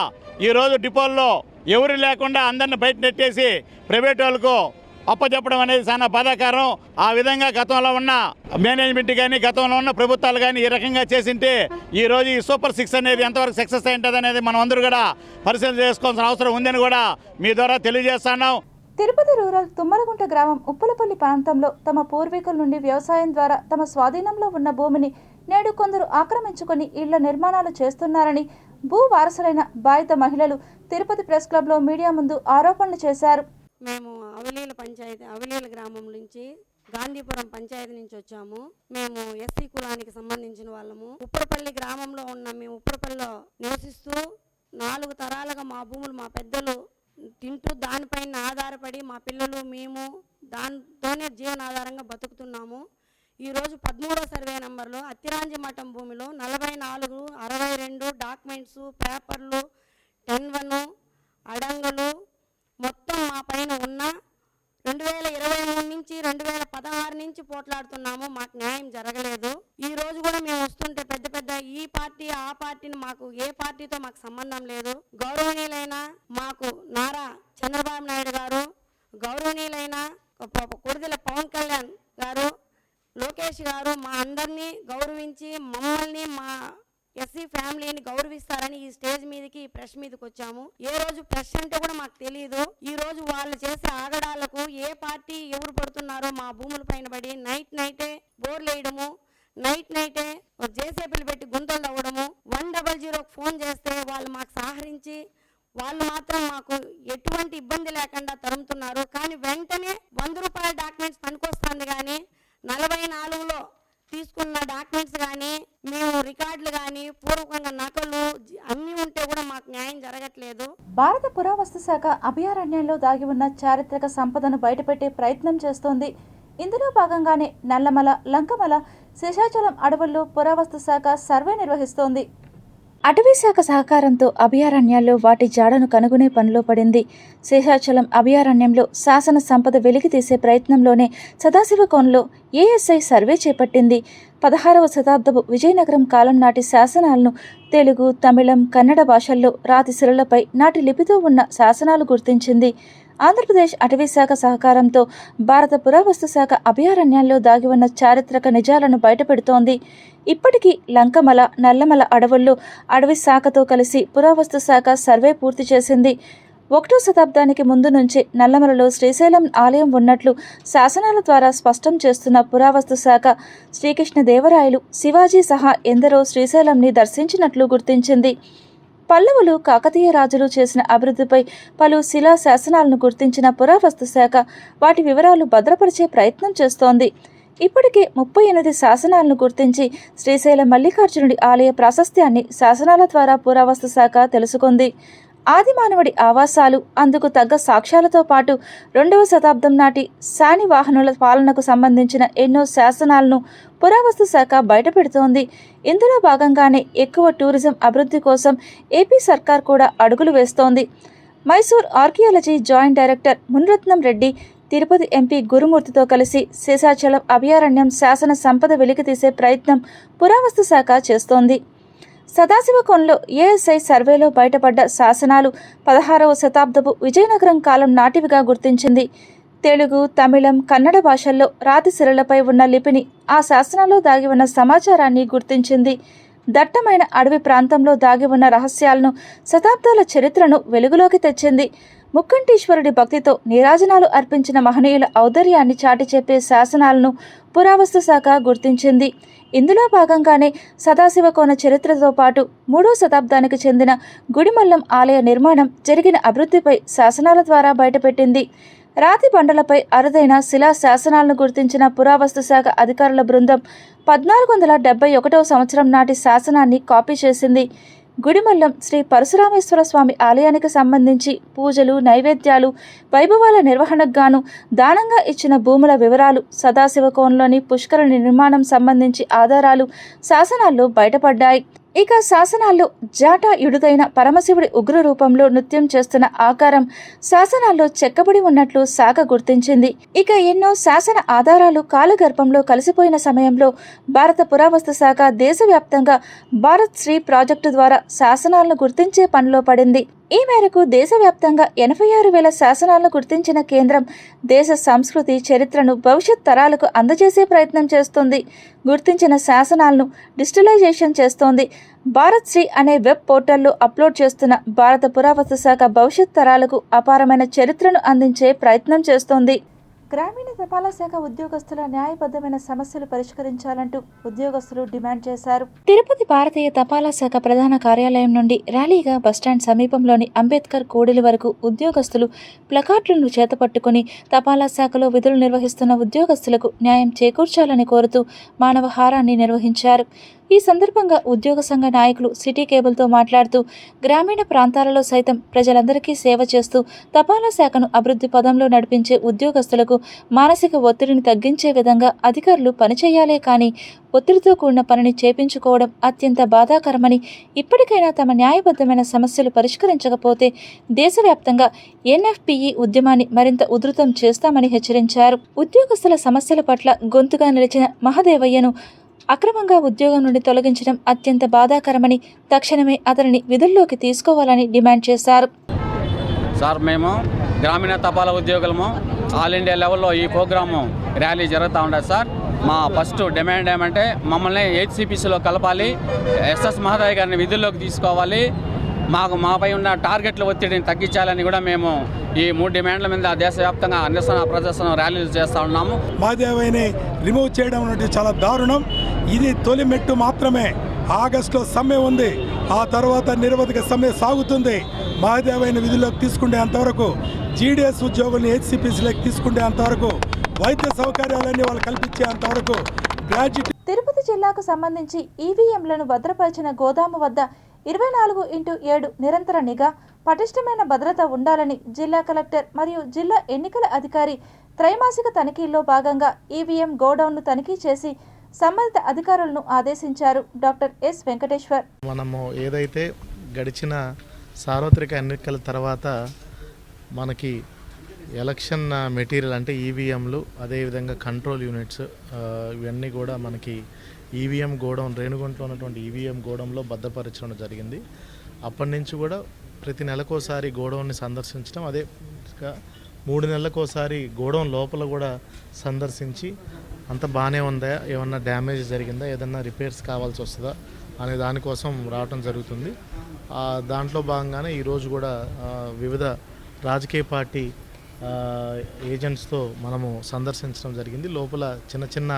ఈరోజు డిపోల్లో ఎవరు లేకుండా అందరిని బయట నెట్టేసి ప్రైవేట్ వాళ్ళకు అప్పచెప్పడం అనేది చాలా బాధాకరం. ఆ విధంగా గతంలో ఉన్న మేనేజ్మెంట్ కానీ గతంలో ఉన్న ప్రభుత్వాలు కానీ ఈ రకంగా చేసింటే ఈరోజు ఈ సూపర్ 6 అనేది ఎంతవరకు సక్సెస్ అయింటుంది అనేది మనం అందరూ కూడా పరిశీలన చేసుకోవాల్సిన అవసరం ఉందని కూడా మీ ద్వారా తెలియజేస్తున్నాం. తిరుపతి రూరల్ తుమ్మలగుంట గ్రామం ఉప్పలపల్లి ప్రాంతంలో తమ పూర్వీకుల నుండి వ్యవసాయం ద్వారా తమ స్వాధీనంలో ఉన్న భూమిని నేడు కొందరు ఆక్రమించుకొని ఇళ్ల నిర్మాణాలు చేస్తున్నారని భూ వారసులైన బాధిత మహిళలు తిరుపతి ప్రెస్ క్లబ్లో మీడియా ముందు ఆరోపణలు చేశారు. మేము అవలీల గ్రామం నుంచి గాంధీపురం పంచాయతీ నుంచి వచ్చాము. మేము ఎస్సీ కులానికి సంబంధించిన వాళ్ళము. ఉప్పరపల్లి గ్రామంలో ఉన్న మేము ఉప్పరపల్లిలో నివసిస్తూ 4 తరాలుగా మా భూములు మా పెద్దలు తింటూ దానిపైన ఆధారపడి మా పిల్లలు మేము దాంతోనే జీవనాధారంగా బతుకుతున్నాము. ఈరోజు 13వ సర్వే నెంబర్లో అత్తిరాంజి మఠం భూమిలో 44, 62 డాక్యుమెంట్స్, పేపర్లు, 10-1 అడంగులు మొత్తం మా పైన ఉన్న 2023 నుంచి 2016 నుంచి పోట్లాడుతున్నాము. మాకు న్యాయం జరగలేదు. ఈ రోజు కూడా మేము వస్తుంటే పెద్ద ఈ పార్టీ ఆ పార్టీని మాకు ఏ పార్టీతో మాకు సంబంధం లేదు. గౌరవనీయులైన మాకు నారా చంద్రబాబు నాయుడు గారు, గౌరవనీయులైన కొడిదెల పవన్ కళ్యాణ్ గారు, లోకేష్ గారు మా అందరినీ గౌరవించి మమ్మల్ని మా ఎస్సీ ఫ్యామిలీని గౌరవిస్తారని ఈ స్టేజ్ మీదకి ప్రెస్ మీదకి వచ్చాము. ఏ రోజు ప్రెస్ అంటే కూడా మాకు తెలియదు. ఈ రోజు వాళ్ళు చేసే ఆగడాలకు ఏ పార్టీ ఎవరు పడుతున్నారో మా భూముల పైన పడి నైటే బోర్లు వేయడము, నైటే జేసీబీలు పెట్టి గుంతలు తవ్వడము, 100 ఫోన్ చేస్తే వాళ్ళు మాకు సహకరించి వాళ్ళు మాత్రం మాకు ఎటువంటి ఇబ్బంది లేకుండా తరుముతున్నారు. కానీ వెంటనే 100 రూపాయల డాక్యుమెంట్స్ పనికొస్తుంది కానీ 44లో తీసుకున్న డాక్యుమెంట్స్ కానీ మేము రికార్డులు కానీ పూర్వకంగా నకలు అన్నీ ఉంటే కూడా మాకు న్యాయం జరగట్లేదు. భారత పురావస్తు శాఖ అభయారణ్యంలో దాగి ఉన్న చారిత్రక సంపదను బయటపెట్టే ప్రయత్నం చేస్తోంది. ఇందులో భాగంగానే నల్లమల, లంకమల, శేషాచలం అడవుల్లో పురావస్తు శాఖ సర్వే నిర్వహిస్తోంది. అటవీ శాఖ సహకారంతో అభయారణ్యాల్లో వాటి జాడను కనుగొనే పనిలో పడింది. శేషాచలం అభయారణ్యంలో శాసన సంపద వెలికి తీసే ప్రయత్నంలోనే సదాశివకోనలో ఏఎస్ఐ సర్వే చేపట్టింది. 16వ శతాబ్దపు విజయనగరం కాలం నాటి శాసనాలను తెలుగు, తమిళం, కన్నడ భాషల్లో రాతి శిలలపై నాటి లిపితో ఉన్న శాసనాలు గుర్తించింది. ఆంధ్రప్రదేశ్ అటవీ శాఖ సహకారంతో భారత పురావస్తు శాఖ అభయారణ్యాల్లో దాగి ఉన్న చారిత్రక నిజాలను బయటపెడుతోంది. ఇప్పటికీ లంకమల, నల్లమల అడవుల్లో అటవీ శాఖతో కలిసి పురావస్తు శాఖ సర్వే పూర్తి చేసింది. 1వ శతాబ్దానికి ముందు నుంచి నల్లమలలో శ్రీశైలం ఆలయం ఉన్నట్లు శాసనాల ద్వారా స్పష్టం చేస్తున్న పురావస్తు శాఖ శ్రీకృష్ణదేవరాయలు, శివాజీ సహా ఎందరో శ్రీశైలంని దర్శించినట్లు గుర్తించింది. పల్లవులు, కాకతీయ రాజులు చేసిన అభివృద్ధిపై పలు శిలా శాసనాలను గుర్తించిన పురావస్తు శాఖ వాటి వివరాలు భద్రపరిచే ప్రయత్నం చేస్తోంది. ఇప్పటికే 38 శాసనాలను గుర్తించి శ్రీశైలం మల్లికార్జునుడి ఆలయ ప్రాశస్త్యాన్ని శాసనాల ద్వారా పురావస్తు శాఖ తెలుసుకుంది. ఆదిమానవుడి ఆవాసాలు, అందుకు తగ్గ సాక్ష్యాలతో పాటు 2వ శతాబ్దం నాటి శానివాహనుల పాలనకు సంబంధించిన ఎన్నో శాసనాలను పురావస్తు శాఖ బయటపెడుతోంది. ఇందులో భాగంగానే ఎక్కువ టూరిజం అభివృద్ధి కోసం ఏపీ సర్కార్ కూడా అడుగులు వేస్తోంది. Mysore archaeology joint director Munirathnam Reddy, Tirupati MP గురుమూర్తితో కలిసి శేషాచలం అభయారణ్యం శాసన సంపద వెలికితీసే ప్రయత్నం పురావస్తు శాఖ చేస్తోంది. సదాశివకోనలో ఏఎస్ఐ సర్వేలో బయటపడ్డ శాసనాలు 16వ శతాబ్దపు విజయనగరం కాలం నాటివిగా గుర్తించింది. తెలుగు, తమిళం, కన్నడ భాషల్లో రాతి శిలలపై ఉన్న లిపిని ఆ శాసనాల్లో దాగి ఉన్న సమాచారాన్ని గుర్తించింది. దట్టమైన అడవి ప్రాంతంలో దాగి ఉన్న రహస్యాలను, శతాబ్దాల చరిత్రను వెలుగులోకి తెచ్చింది. ముక్కంటీశ్వరుడి భక్తితో నీరాజనాలు అర్పించిన మహనీయుల ఔదర్యాన్ని చాటి చెప్పే శాసనాలను పురావస్తు శాఖ గుర్తించింది. ఇందులో భాగంగానే సదాశివకోన చరిత్రతో పాటు 3వ శతాబ్దానికి చెందిన గుడిమల్లం ఆలయ నిర్మాణం, జరిగిన అభివృద్ధిపై శాసనాల ద్వారా బయటపెట్టింది. రాతి బండలపై అరుదైన శిలా శాసనాలను గుర్తించిన పురావస్తు శాఖ అధికారుల బృందం 1471వ సంవత్సరం నాటి శాసనాన్ని కాపీ చేసింది. గుడిమల్లం శ్రీ పరశురామేశ్వర స్వామి ఆలయానికి సంబంధించి పూజలు, నైవేద్యాలు, వైభవాల నిర్వహణకు గాను దానంగా ఇచ్చిన భూముల వివరాలు, సదాశివకోనలోని పుష్కరిణి నిర్మాణం సంబంధించి ఆధారాలు శాసనాల్లో బయటపడ్డాయి. ఇక శాసనాల్లో జాటాయుడుదైన పరమశివుడి ఉగ్ర రూపంలో నృత్యం చేస్తున్న ఆకారం శాసనాల్లో చెక్కబడి ఉన్నట్లు శాఖ గుర్తించింది. ఇక ఎన్నో శాసన ఆధారాలు కాలగర్భంలో కలిసిపోయిన సమయంలో భారత పురావస్తు శాఖ దేశవ్యాప్తంగా భారత్ శ్రీ ప్రాజెక్టు ద్వారా శాసనాలను గుర్తించే పనిలో పడింది. ఈ మేరకు దేశవ్యాప్తంగా 86,000 శాసనాలను గుర్తించిన కేంద్రం దేశ సంస్కృతి, చరిత్రను భవిష్యత్ తరాలకు అందజేసే ప్రయత్నం చేస్తోంది. గుర్తించిన శాసనాలను డిజిటలైజేషన్ చేస్తోంది. భారత్ శ్రీ అనే వెబ్ పోర్టల్లో అప్లోడ్ చేస్తున్న భారత పురావస్తు శాఖ భవిష్యత్ తరాలకు అపారమైన చరిత్రను అందించే ప్రయత్నం చేస్తోంది. గ్రామీణ తపాలా శాఖ ఉద్యోగస్తుల న్యాయబద్ధమైన సమస్యలు పరిష్కరించాలంటూ ఉద్యోగస్తులు డిమాండ్ చేశారు. తిరుపతి భారతీయ తపాలా శాఖ ప్రధాన కార్యాలయం నుండి ర్యాలీగా బస్టాండ్ సమీపంలోని అంబేద్కర్ కూడలి వరకు ఉద్యోగస్తులు ప్లకార్డులను చేతపట్టుకుని తపాలా శాఖలో విధులు నిర్వహిస్తున్న ఉద్యోగస్తులకు న్యాయం చేకూర్చాలని కోరుతూ మానవహారాన్ని నిర్వహించారు. ఈ సందర్భంగా ఉద్యోగ సంఘ నాయకులు సిటీ కేబుల్తో మాట్లాడుతూ గ్రామీణ ప్రాంతాలలో సైతం ప్రజలందరికీ సేవ చేస్తూ తపాలా శాఖను అభివృద్ధి పదంలో నడిపించే ఉద్యోగస్తులకు మానసిక ఒత్తిడిని తగ్గించే విధంగా అధికారులు పనిచేయాలే కానీ ఒత్తిడితో కూడిన పనిని చేపించుకోవడం అత్యంత బాధాకరమని, ఇప్పటికైనా తమ న్యాయబద్ధమైన సమస్యలు పరిష్కరించకపోతే దేశవ్యాప్తంగా ఎన్ఎఫ్పిఈ ఉద్యమాన్ని మరింత ఉధృతం చేస్తామని హెచ్చరించారు. ఉద్యోగస్తుల సమస్యల పట్ల గొంతుగా నిలిచిన మహదేవయ్యను అక్రమంగా ఉద్యోగం నుండి తొలగించడం అత్యంత బాధాకరమని, తక్షణమే అతనిని విధుల్లోకి తీసుకోవాలని డిమాండ్ చేశారు. సార్, మేము గ్రామీణ తపాలా ఉద్యోగులము ఆల్ ఇండియా లెవెల్లో ఈ ప్రోగ్రాము ర్యాలీ జరుగుతూ ఉండదు సార్. మా ఫస్ట్ డిమాండ్ ఏమంటే మమ్మల్ని హెచ్సిపిసిలో కలపాలి, ఎస్ఎస్ మహోదయ్ గారిని విధుల్లోకి తీసుకోవాలి, మాపై ఉన్న టార్గెట్ల ఒత్తిడిని తగ్గించాలని కూడా మేము ఈ 3 డిమాండ్ల మీద దేశవ్యాప్తంగా నిరసన ప్రదర్శన ర్యాలీలు చేస్తూ ఉన్నాము. మహదేవయ్యని రిమూవ్ చేయడం అనేది చాలా దారుణం. ఇది తొలి మెట్టు మాత్రమే. ఆగస్టులో సమ్మె ఉంది, ఆ తర్వాత నిరవధిక సమ్మె సాగుతుంది. మహదేవయ్యని విధుల్లోకి తీసుకునే అంతవరకు, జీడీఎస్ ఉద్యోగుల్ని హెచ్సిపిసిలోకి తీసుకునే అంతవరకు, వైద్య సౌకర్యాలన్నీ వాళ్ళు కల్పించే అంతవరకు గ్రాడ్యుయేట్. తిరుపతి జిల్లాకు సంబంధించి ఈవీఎంలను భద్రపరిచిన గోదాము వద్ద 24/7 నిరంతర నిఘా, పటిష్టమైన భద్రత ఉండాలని జిల్లా కలెక్టర్ మరియు జిల్లా ఎన్నికల అధికారి త్రైమాసిక తనిఖీల్లో భాగంగా ఈవీఎం గోడౌన్ను తనిఖీ చేసి సంబంధిత అధికారులను ఆదేశించారు. Doctor yes Venkateshwar. మనము ఏదైతే గడిచిన సార్వత్రిక ఎన్నికల తర్వాత మనకి ఎలక్షన్ మెటీరియల్ అంటే ఈవీఎంలు, అదేవిధంగా కంట్రోల్ యూనిట్స్, ఇవన్నీ కూడా మనకి ఈవీఎం గోడౌన్ రేణుగుంటలో ఉన్నటువంటి ఈవీఎం గోడౌన్లో భద్రపరచడం జరిగింది. అప్పటి నుంచి కూడా ప్రతి నెలకోసారి గోడౌన్ని సందర్శించడం, అదే 3 నెలలకోసారి గోడౌన్ లోపల కూడా సందర్శించి అంత బాగానే ఉందా, ఏమన్నా డ్యామేజ్ జరిగిందా, ఏదన్నా రిపేర్స్ కావాల్సి వస్తుందా అనే దానికోసం రావటం జరుగుతుంది. దాంట్లో భాగంగానే ఈరోజు కూడా వివిధ రాజకీయ పార్టీ ఏజెంట్స్తో మనము సందర్శించడం జరిగింది. లోపల చిన్న చిన్న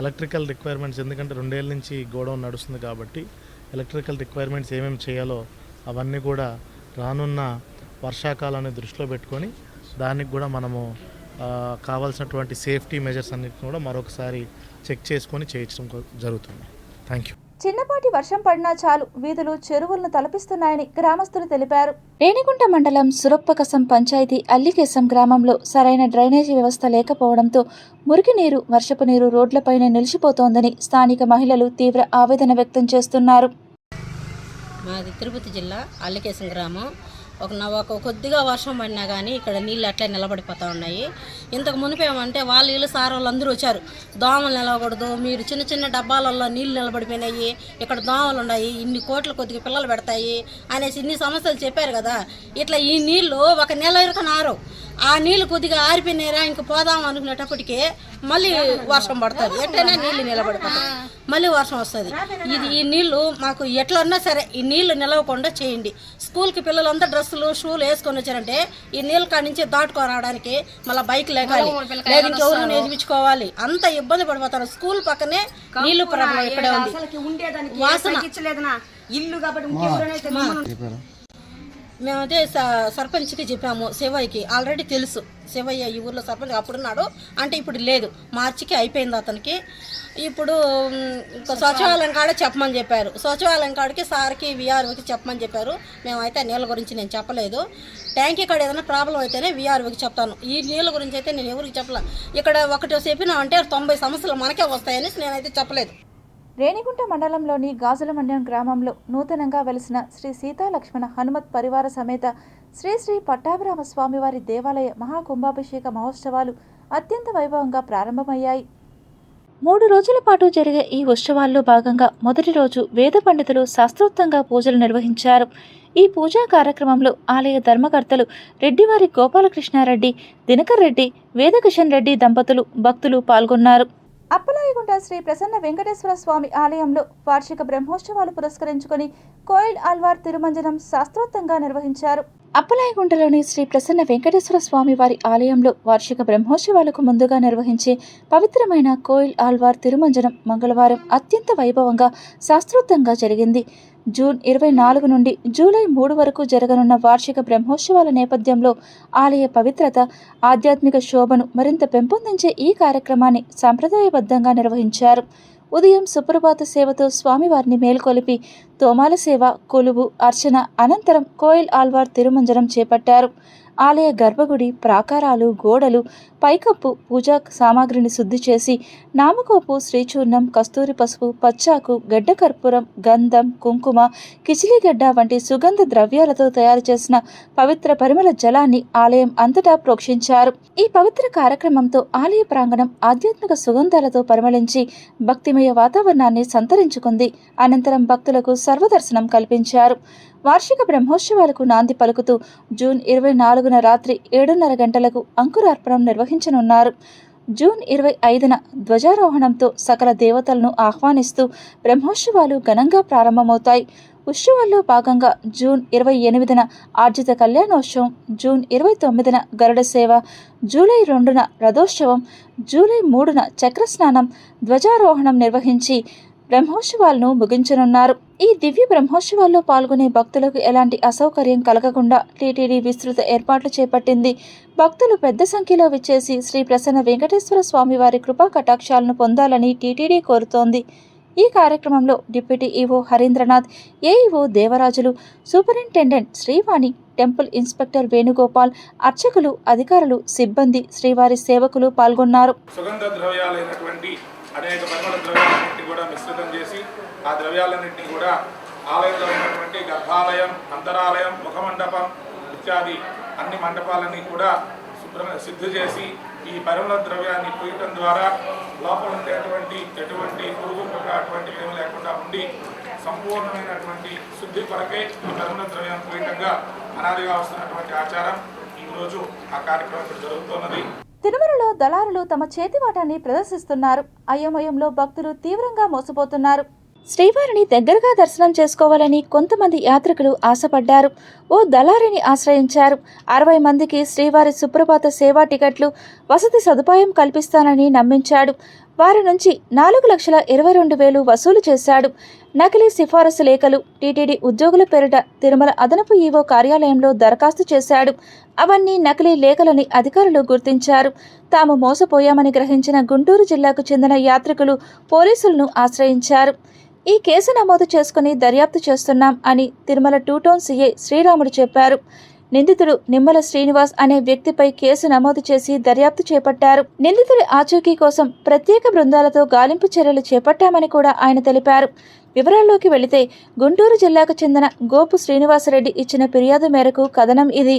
ఎలక్ట్రికల్ రిక్వైర్మెంట్స్, ఎందుకంటే 2 ఏళ్ళ నుంచి గోడౌన్ నడుస్తుంది కాబట్టి ఎలక్ట్రికల్ రిక్వైర్మెంట్స్ ఏమేమి చేయాలో అవన్నీ కూడా రానున్న వర్షాకాలాన్ని దృష్టిలో పెట్టుకొని దానికి కూడా మనము కావాల్సినటువంటి సేఫ్టీ మెజర్స్ అన్నిటిని కూడా మరొకసారి చెక్ చేసుకొని చేయించడం జరుగుతుంది. Thank you. చిన్నపాటి వర్షం పడినా చాలు వీధులు చెరువులను తలపిస్తున్నాయని గ్రామస్తులు తెలిపారు. రేణిగుంట మండలం సురప్పకసం పంచాయతీ అల్లికేశం గ్రామంలో సరైన డ్రైనేజీ వ్యవస్థ లేకపోవడంతో మురికి నీరు, వర్షపు నీరు రోడ్లపైనే నిలిచిపోతోందని స్థానిక మహిళలు తీవ్ర ఆవేదన వ్యక్తం చేస్తున్నారు. మాది తిరుపతి జిల్లా అల్లికేశం గ్రామం. ఒక కొద్దిగా వర్షం పడినా కానీ ఇక్కడ నీళ్ళు అట్లే నిలబడిపోతూ ఉన్నాయి. ఇంతకు మునిపేమంటే వీళ్ళు సార్ వాళ్ళందరూ వచ్చారు, దోమలు నిలవకూడదు, మీరు చిన్న చిన్న డబ్బాలలో నీళ్ళు నిలబడిపోయినాయి, ఇక్కడ దోమలు ఉన్నాయి, ఇన్ని కోట్ల కొద్దిగా పిల్లలు పెడతాయి అనేసి ఇన్ని సమస్యలు చెప్పారు కదా. ఇట్లా ఈ నీళ్ళు ఒక నెల ఇరుకనారు, ఆ నీళ్ళు కొద్దిగా ఆరిపోయినారా ఇంక పోదాం అనుకునేటప్పటికే మళ్ళీ వర్షం పడుతుంది, ఎట్లయినా నీళ్ళు నిలబడిపోతాయి, మళ్ళీ వర్షం వస్తుంది. ఈ నీళ్లు మాకు ఎట్లన్నా సరే ఈ నీళ్లు నిలవకుండా చేయండి. స్కూల్కి పిల్లలంతా డ్రెస్సులు షూలు వేసుకొని వచ్చారంటే ఈ నీళ్ళ కాడి నుంచి దాటుకోరావడానికి మళ్ళీ బైక్ లేకాలి, లేదు ఇంకెవరు నేర్పించుకోవాలి, అంత ఇబ్బంది పడిపోతారు. స్కూల్ పక్కనే నీళ్లు ప్రాబ్లం ఇక్కడే ఉంది, వాసన. మేమైతే సర్పంచ్కి చెప్పాము, శివయ్యకి ఆల్రెడీ తెలుసు, శివయ్య ఈ ఊర్లో సర్పంచ్ అప్పుడున్నాడు అంటే ఇప్పుడు లేదు, మార్చికి అయిపోయింది అతనికి. ఇప్పుడు సచివాలయం కాడ చెప్పమని చెప్పారు, సచివాలయం కాడికి సార్కి విఆర్ఓకి చెప్పమని చెప్పారు. మేమైతే నీళ్ళ గురించి నేను చెప్పలేదు, ట్యాంకీ కాడ ఏదైనా ప్రాబ్లం అయితేనే విఆర్ఓకి చెప్తాను, ఈ నీళ్ళ గురించి అయితే నేను ఎవరికి చెప్పలే. ఇక్కడ ఒకటి చెప్పినామంటే 90 సమస్యలు మనకే వస్తాయని నేనైతే చెప్పలేదు. రేణిగుంట మండలంలోని గాజులమండ్యం గ్రామంలో నూతనంగా వెలిసిన శ్రీ సీతాలక్ష్మణ హనుమత్ పరివార సమేత శ్రీ శ్రీ పట్టాభిరామ స్వామివారి దేవాలయ మహాకుంభాభిషేక మహోత్సవాలు అత్యంత వైభవంగా ప్రారంభమయ్యాయి. 3 రోజుల పాటు జరిగే ఈ ఉత్సవాల్లో భాగంగా మొదటి రోజు వేద పండితులు శాస్త్రోక్తంగా పూజలు నిర్వహించారు. ఈ పూజా కార్యక్రమంలో ఆలయ ధర్మకర్తలు రెడ్డివారి గోపాలకృష్ణారెడ్డి, దినకర్ రెడ్డి, వేదకిషన్ రెడ్డి దంపతులు, భక్తులు పాల్గొన్నారు. అప్పలాయగుంట శ్రీ ప్రసన్న వెంకటేశ్వర స్వామి ఆలయంలో వార్షిక బ్రహ్మోత్సవాలు పురస్కరించుకొని కోయిల్ ఆల్వార్ తిరుమంజనం శాస్త్రోక్తంగా నిర్వహించారు. అప్పలాయగుంటలోని శ్రీ ప్రసన్న వెంకటేశ్వర స్వామి వారి ఆలయంలో వార్షిక బ్రహ్మోత్సవాలకు ముందుగా నిర్వహించే పవిత్రమైన కోయిల్ ఆల్వార్ తిరుమంజనం మంగళవారం అత్యంత వైభవంగా శాస్త్రోక్తంగా జరిగింది. జూన్ 24 నుండి జూలై 3 వరకు జరగనున్న వార్షిక బ్రహ్మోత్సవాల నేపథ్యంలో ఆలయ పవిత్రత, ఆధ్యాత్మిక శోభను మరింత పెంపొందించే ఈ కార్యక్రమాన్ని సంప్రదాయబద్ధంగా నిర్వహించారు. ఉదయం సుప్రభాత సేవతో స్వామివారిని మేల్కొలిపి తోమాల సేవ, కొలువు, అర్చన అనంతరం కోయిల్ ఆల్వార్ తిరుమంజనం చేపట్టారు. ఆలయ గర్భగుడి ప్రాకారాలు, గోడలు, పైకప్పు, పూజా సామాగ్రిని శుద్ధి చేసి నామకోపు, శ్రీచూర్ణం, కస్తూరి పసుపు, పచ్చాకు, గడ్డ కర్పూరం, గంధం, కుంకుమ, కిచిలీగడ్డ వంటి సుగంధ ద్రవ్యాలతో తయారు చేసిన పవిత్ర పరిమళ జలాన్ని ఆలయం అంతటా ప్రోక్షించారు. ఈ పవిత్ర కార్యక్రమంతో ఆలయ ప్రాంగణం ఆధ్యాత్మిక సుగంధాలతో పరిమళించి భక్తిమయ వాతావరణాన్ని సంతరించుకుంది. అనంతరం భక్తులకు సర్వదర్శనం కల్పించారు. వార్షిక బ్రహ్మోత్సవాలకు నాంది పలుకుతూ జూన్ 24న రాత్రి 7:30 గంటలకు అంకురార్పణం నిర్వహించనున్నారు. జూన్ 25న ధ్వజారోహణంతో సకల దేవతలను ఆహ్వానిస్తూ బ్రహ్మోత్సవాలు ఘనంగా ప్రారంభమవుతాయి. ఉత్సవాల్లో భాగంగా జూన్ 28న ఆర్జిత కళ్యాణోత్సవం, జూన్ 29న గరుడ సేవ, జూలై 2న రథోత్సవం, జూలై 3న చక్రస్నానం, ధ్వజారోహణం నిర్వహించి బ్రహ్మోత్సవాలను ముగించనున్నారు. ఈ దివ్య బ్రహ్మోత్సవాల్లో పాల్గొనే భక్తులకు ఎలాంటి అసౌకర్యం కలగకుండా టీటీడీ విస్తృత ఏర్పాట్లు చేపట్టింది. భక్తులు పెద్ద సంఖ్యలో విచ్చేసి శ్రీ ప్రసన్న వెంకటేశ్వర స్వామివారి కృపా కటాక్షాలను పొందాలని టీటీడీ కోరుతోంది. ఈ కార్యక్రమంలో deputy EO Harindranath, AEO Devarajulu, superintendent Srivani, temple inspector Venugopal, అర్చకులు, అధికారులు, సిబ్బంది, శ్రీవారి సేవకులు పాల్గొన్నారు. సుగంధ ద్రవ్యాలైనటువంటి అనేక పరిమళ ద్రవ్యాలన్నింటినీ కూడా మిశ్రితం చేసి ఆ ద్రవ్యాలన్నింటినీ కూడా ఆలయంలో ఉన్నటువంటి గర్భాలయం, అంతరాలయం, ముఖమండపం ఇత్యాది అన్ని మండపాలన్నీ కూడా శుద్ధి చేసి ఈ పరిమళ ద్రవ్యాన్ని పూయటం ద్వారా లోపల ఉండేటువంటి ఎటువంటి పురుగు పుట్ర అటువంటివి ఏమి లేకుండా ఉండి సంపూర్ణమైనటువంటి శుద్ధి కొరకే ఈ పరిమళ ద్రవ్యం పూరితంగా అనాదిగా వస్తున్నటువంటి ఆచారం ఈరోజు ఆ కార్యక్రమం ఇక్కడ జరుగుతున్నది. తిరుమలలో దళారులు తమ చేతివాటాన్ని ప్రదర్శిస్తున్నారు. అయోమయంలో భక్తులు తీవ్రంగా మోసపోతున్నారు. శ్రీవారిని దగ్గరగా దర్శనం చేసుకోవాలని కొంతమంది యాత్రికులు ఆశపడ్డారు. ఓ దళారిని ఆశ్రయించారు. 60 మందికి శ్రీవారి సుప్రభాత సేవా టికెట్లు, వసతి సదుపాయం కల్పిస్తానని నమ్మించాడు. వారి నుంచి 4,22,000 వసూలు చేశాడు. నకిలీ సిఫారసు లేఖలు టీటీడీ ఉద్యోగుల పేరిట తిరుమల అదనపు ఈవో కార్యాలయంలో దరఖాస్తు చేశాడు. అవన్నీ నకిలీ లేఖలని అధికారులు గుర్తించారు. తాము మోసపోయామని గ్రహించిన గుంటూరు జిల్లాకు చెందిన యాత్రికులు పోలీసులను ఆశ్రయించారు. ఈ కేసు నమోదు చేసుకుని దర్యాప్తు చేస్తున్నాం అని తిరుమల 2 టౌన్ సీఐ శ్రీరాముడు చెప్పారు. నిందితుడు నిమ్మల శ్రీనివాస్ అనే వ్యక్తిపై కేసు నమోదు చేసి దర్యాప్తు చేపట్టారు. నిందితుడి ఆచూకీ కోసం ప్రత్యేక బృందాలతో గాలింపు చర్యలు చేపట్టామని కూడా ఆయన తెలిపారు. వివరాల్లోకి వెళితే గుంటూరు జిల్లాకు చెందిన గోపు శ్రీనివాసరెడ్డి ఇచ్చిన ఫిర్యాదు మేరకు కథనం ఇది.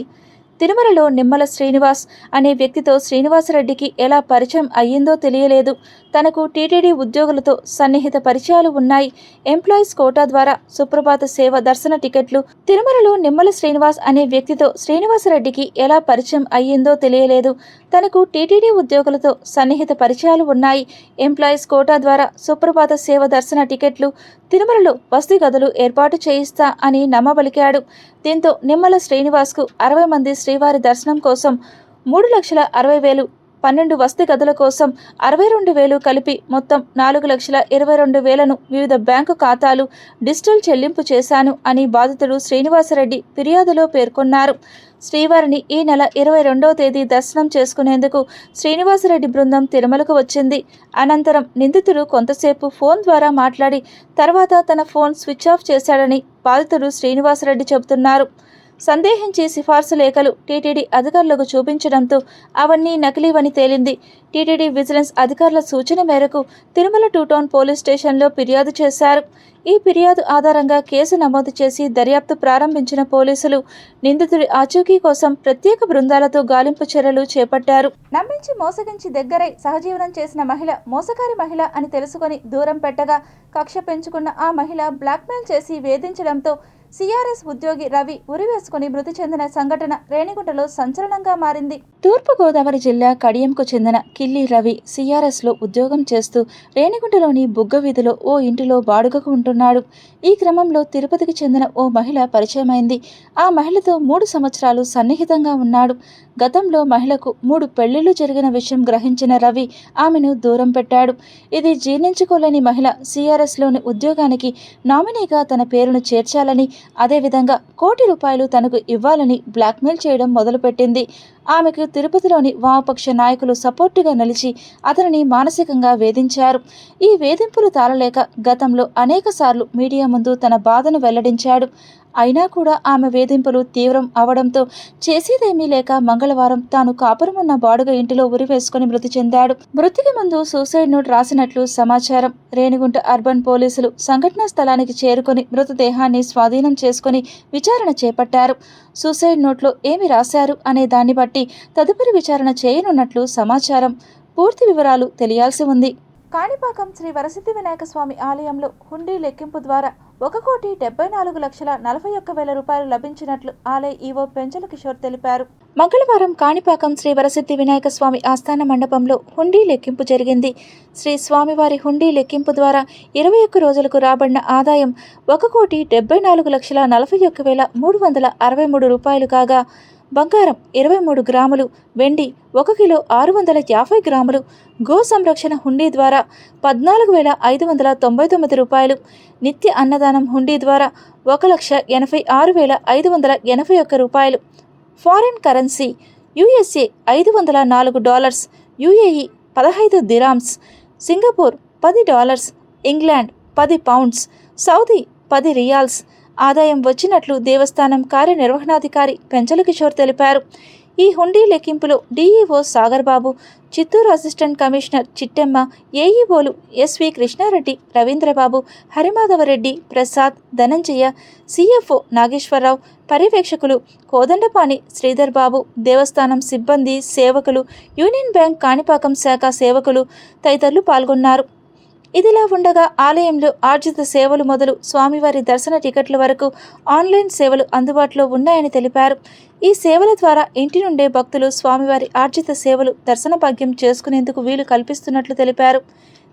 తిరుమలలో నిమ్మల శ్రీనివాస్ అనే వ్యక్తితో శ్రీనివాసరెడ్డికి ఎలా పరిచయం అయ్యిందో తెలియలేదు. తనకు టీటీడీ ఉద్యోగులతో సన్నిహిత పరిచయాలు ఉన్నాయి. ఎంప్లాయీస్ కోటా ద్వారా సుప్రభాత సేవ దర్శన టికెట్లు. తిరుమలలో నిమ్మల శ్రీనివాస్ అనే వ్యక్తితో శ్రీనివాసరెడ్డికి ఎలా పరిచయం అయ్యిందో తెలియలేదు. తనకు టీటీడీ ఉద్యోగులతో సన్నిహిత పరిచయాలు ఉన్నాయి. ఎంప్లాయీస్ కోటా ద్వారా సుప్రభాత సేవ దర్శన టికెట్లు, తిరుమలలో వసతి గదులు ఏర్పాటు చేయిస్తా అని నమ్మబలికాడు. దీంతో నిమ్మల శ్రీనివాస్కు 60 మంది శ్రీవారి దర్శనం కోసం 3,60,000, 12 వసతి గదుల కోసం 62,000 కలిపి మొత్తం 4,22,000ను వివిధ బ్యాంకు ఖాతాలు డిజిటల్ చెల్లింపు చేశాను అని బాధితుడు శ్రీనివాసరెడ్డి ఫిర్యాదులో పేర్కొన్నారు. శ్రీవారిని ఈ నెల 22వ తేదీ దర్శనం చేసుకునేందుకు శ్రీనివాసరెడ్డి బృందం తిరుమలకు వచ్చింది. అనంతరం నిందితుడు కొంతసేపు ఫోన్ ద్వారా మాట్లాడి తర్వాత తన ఫోన్ స్విచ్ ఆఫ్ చేశాడని బాధితుడు శ్రీనివాసరెడ్డి చెబుతున్నారు. సందేహించి సిఫార్సు లేఖలు టీటీడీ అధికారులకు చూపించడంతో అవన్నీ నకిలీవని తేలింది. టీటీడీ విజిలెన్స్ అధికారుల సూచన మేరకు తిరుమల 2 టౌన్ పోలీస్ స్టేషన్లో ఫిర్యాదు చేశారు. ఈ ఫిర్యాదు ఆధారంగా కేసు నమోదు చేసి దర్యాప్తు ప్రారంభించిన పోలీసులు నిందితుడి ఆచూకీ కోసం ప్రత్యేక బృందాలతో గాలింపు చర్యలు చేపట్టారు. నమ్మించి మోసగించి దగ్గరై సహజీవనం చేసిన మహిళ మోసకారి మహిళ అని తెలుసుకొని దూరం పెట్టగా కక్ష పెంచుకున్న ఆ మహిళ బ్లాక్మెయిల్ చేసి వేధించడంతో సిఆర్ఎస్ ఉద్యోగి రవి ఉరివేసుకుని మృతి చెందిన సంఘటన రేణిగుంటలో సంచలనంగా మారింది. తూర్పుగోదావరి జిల్లా కడియంకు చెందిన కిల్లి రవి సిఆర్ఎస్లో ఉద్యోగం చేస్తూ రేణిగుంటలోని బుగ్గ వీధిలో ఓ ఇంటిలో బాడుగకు ఉంటున్నాడు. ఈ క్రమంలో తిరుపతికి చెందిన ఓ మహిళ పరిచయమైంది. ఆ మహిళతో 3 సంవత్సరాలు సన్నిహితంగా ఉన్నాడు. గతంలో మహిళకు 3 పెళ్లిళ్లు జరిగిన విషయం గ్రహించిన రవి ఆమెను దూరం పెట్టాడు. ఇది జీర్ణించుకోలేని మహిళ సిఆర్ఎస్లోని ఉద్యోగానికి నామినీగా తన పేరును చేర్చాలని, అదేవిధంగా ₹1 కోటి తనకు ఇవ్వాలని బ్లాక్మెయిల్ చేయడం మొదలుపెట్టింది. ఆమెకు తిరుపతిలోని వామపక్ష నాయకులు సపోర్టుగా నిలిచి అతనిని మానసికంగా వేధించారు. ఈ వేధింపులు తాళలేక గతంలో అనేకసార్లు మీడియా ముందు తన బాధను వెల్లడించాడు. అయినా కూడా ఆమె వేధింపులు తీవ్రం అవడంతో చేసేదేమీ లేక మంగళవారం తాను కాపురమున్న బాడుగ ఇంటిలో ఉరివేసుకుని మృతి చెందాడు. మృతికి ముందు సూసైడ్ నోట్ రాసినట్లు సమాచారం. రేణిగుంట అర్బన్ పోలీసులు సంఘటనా స్థలానికి చేరుకుని మృతదేహాన్ని స్వాధీనం చేసుకుని విచారణ చేపట్టారు. సూసైడ్ నోట్లో ఏమి రాశారు అనే దాన్ని బట్టి తదుపరి విచారణ చేయనున్నట్లు సమాచారం. పూర్తి వివరాలు తెలియాల్సి ఉంది. కాణిపాకం శ్రీ వరసిద్ధి వినాయక స్వామి ఆలయంలో హుండీ లెక్కింపు ద్వారా ₹1,74,41,000 లభించినట్లు ఆలయ ఈవో పెంచల కిషోర్ తెలిపారు. మంగళవారం కాణిపాకం శ్రీ వరసిద్ధి వినాయక స్వామి ఆస్థాన మండపంలో హుండీ లెక్కింపు జరిగింది. శ్రీ స్వామివారి హుండీ లెక్కింపు ద్వారా 21 రోజులకు రాబడిన ఆదాయం ₹1,74,41,363 కాగా బంగారం 23 గ్రాములు, వెండి 1 కిలో 650 గ్రాములు, గో సంరక్షణ హుండీ ద్వారా ₹14,599, నిత్య అన్నదానం హుండీ ద్వారా ₹1,86,581, foreign currency USA $504, UAE 15 dirhams, Singapore $10, England 10 pounds, Saudi 10 riyals ఆదాయం వచ్చినట్లు దేవస్థానం కార్యనిర్వహణాధికారి పెంచల కిషోర్ తెలిపారు. ఈ హుండీ లెక్కింపులో DEO Sagar Babu, Chittoor assistant commissioner Chittemma, ఏఈఓలు ఎస్వి కృష్ణారెడ్డి, రవీంద్రబాబు, హరిమాధవరెడ్డి, ప్రసాద్, ధనంజయ, సిఎఫ్ఓ నాగేశ్వరరావు, పర్యవేక్షకులు కోదండపాణి, శ్రీధర్ బాబు, దేవస్థానం సిబ్బంది, సేవకులు, యూనియన్ బ్యాంక్ కాణిపాకం శాఖ సేవకులు తదితరులు పాల్గొన్నారు. ఇదిలా ఉండగా ఆలయంలో ఆర్జిత సేవలు మొదలు స్వామివారి దర్శన టికెట్ల వరకు ఆన్లైన్ సేవలు అందుబాటులో ఉన్నాయని తెలిపారు. ఈ సేవల ద్వారా ఇంటి నుండే భక్తులు స్వామివారి ఆర్జిత సేవలు దర్శన భాగ్యం చేసుకునేందుకు వీలు కల్పిస్తున్నట్లు తెలిపారు.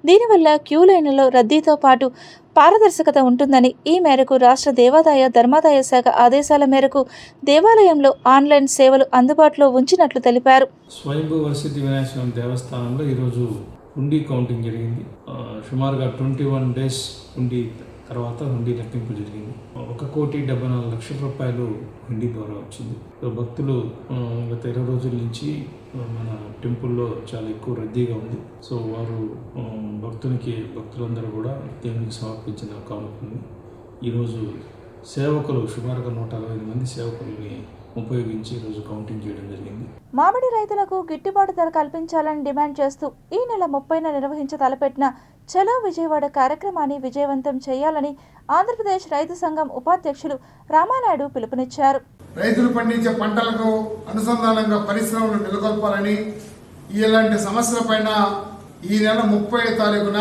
దీనివల్ల క్యూ లైన్లలో రద్దీతో పాటు పారదర్శకత ఉంటుందని, ఈ మేరకు రాష్ట్ర దేవాదాయ ధర్మాదాయ శాఖ ఆదేశాల మేరకు దేవాలయంలో ఆన్లైన్ సేవలు అందుబాటులో ఉంచినట్లు తెలిపారు. స్వయంభూ వరసిద్ధి వినాయక స్వామి దేవస్థానంలో ఈరోజు హుండీ కౌంటింగ్ జరిగింది. సుమారుగా 21 డేస్ హుండీ తర్వాత హుండీ లెక్కింపు జరిగింది. 1,74,00,000 రూపాయలు హుండీ ద్వారా వచ్చింది. భక్తులు గత 20 రోజుల నుంచి మన టెంపుల్లో చాలా ఎక్కువ రద్దీగా ఉంది. సో వారు భక్తులందరూ కూడా దేవునికి సమర్పించిన కానుకని ఈరోజు సేవకులు సుమారుగా 160 మంది సేవకుల్ని ఉపయోగించి ఈరోజు కౌంటింగ్ చేయడం జరిగింది. మామిడి రైతులకు గిట్టుబాటు ధర కల్పించాలని డిమాండ్ చేస్తూ ఈ నెల 30న నిర్వహించ తలపెట్టిన చలో విజయవాడ కార్యక్రమాన్ని విజయవంతం చేయాలని ఆంధ్రప్రదేశ్ రైతు సంఘం ఉపాధ్యక్షులు రామానాయుడు పిలుపునిచ్చారు. రైతులు పండించే పంటలకు అనుసంధానంగా పరిశ్రమలు నెలకొల్పాలని, ఇలాంటి సమస్యలపైన ఈ నెల 30వ తారీఖున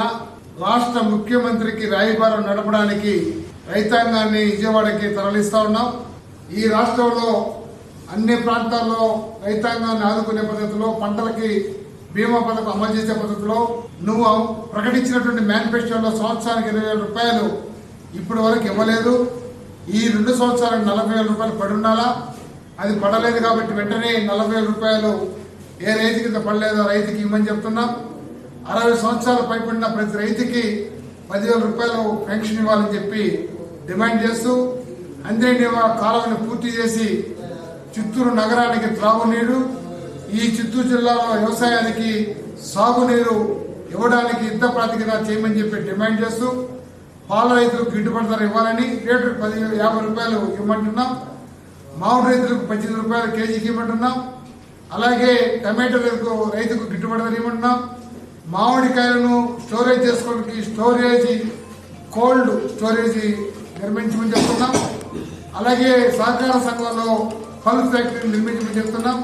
రాష్ట్ర ముఖ్యమంత్రికి రాయబారం నడపడానికి రైతాంగాన్ని విజయవాడకి తరలిస్తా ఉన్నాం. ఈ రాష్ట్రంలో అన్ని ప్రాంతాల్లో రైతాంగాన్ని ఆదుకునే పద్ధతిలో, పంటలకి బీమా పథకం అమలు చేసే పద్ధతిలో నువ్వు ప్రకటించినటువంటి మేనిఫెస్టోలో సంవత్సరానికి 20,000 రూపాయలు ఇప్పటి వరకు ఇవ్వలేదు. ఈ 2 సంవత్సరాలకు 40,000 రూపాయలు పడి ఉండాలా. అది పడలేదు కాబట్టి వెంటనే 40,000 రూపాయలు ఏ రైతు కింద పడలేదో రైతుకి ఇవ్వమని చెప్తున్నాం. 60 సంవత్సరాల పైబడిన ప్రతి రైతుకి 10,000 రూపాయలు పెన్షన్ ఇవ్వాలని చెప్పి డిమాండ్ చేస్తూ, అందేని కాలువని పూర్తి చేసి చిత్తూరు నగరానికి త్రాగునీరు, ఈ చిత్తూరు జిల్లాలో వ్యవసాయానికి సాగునీరు ఇవ్వడానికి యుద్ధ ప్రాతిపదికన చేయమని చెప్పి డిమాండ్ చేస్తూ, పాల రైతులకు గిట్టుబాటు ధర ఇవ్వాలని లీటర్ 50 రూపాయలు ఇవ్వమంటున్నాం. మామిడి రైతులకు 18 రూపాయలు కేజీకి ఇవ్వమంటున్నాం. అలాగే టమాటో రైతుకు గిట్టుబాటు ధర ఇవ్వమంటున్నాం. మామిడికాయలను స్టోరేజ్ చేసుకోవడానికి కోల్డ్ స్టోరేజ్ నిర్మించమని చెప్తున్నాం. అలాగే సహకార సంఘంలో పల్ ఫ్యాక్టరీని నిర్మించమని చెప్తున్నాం.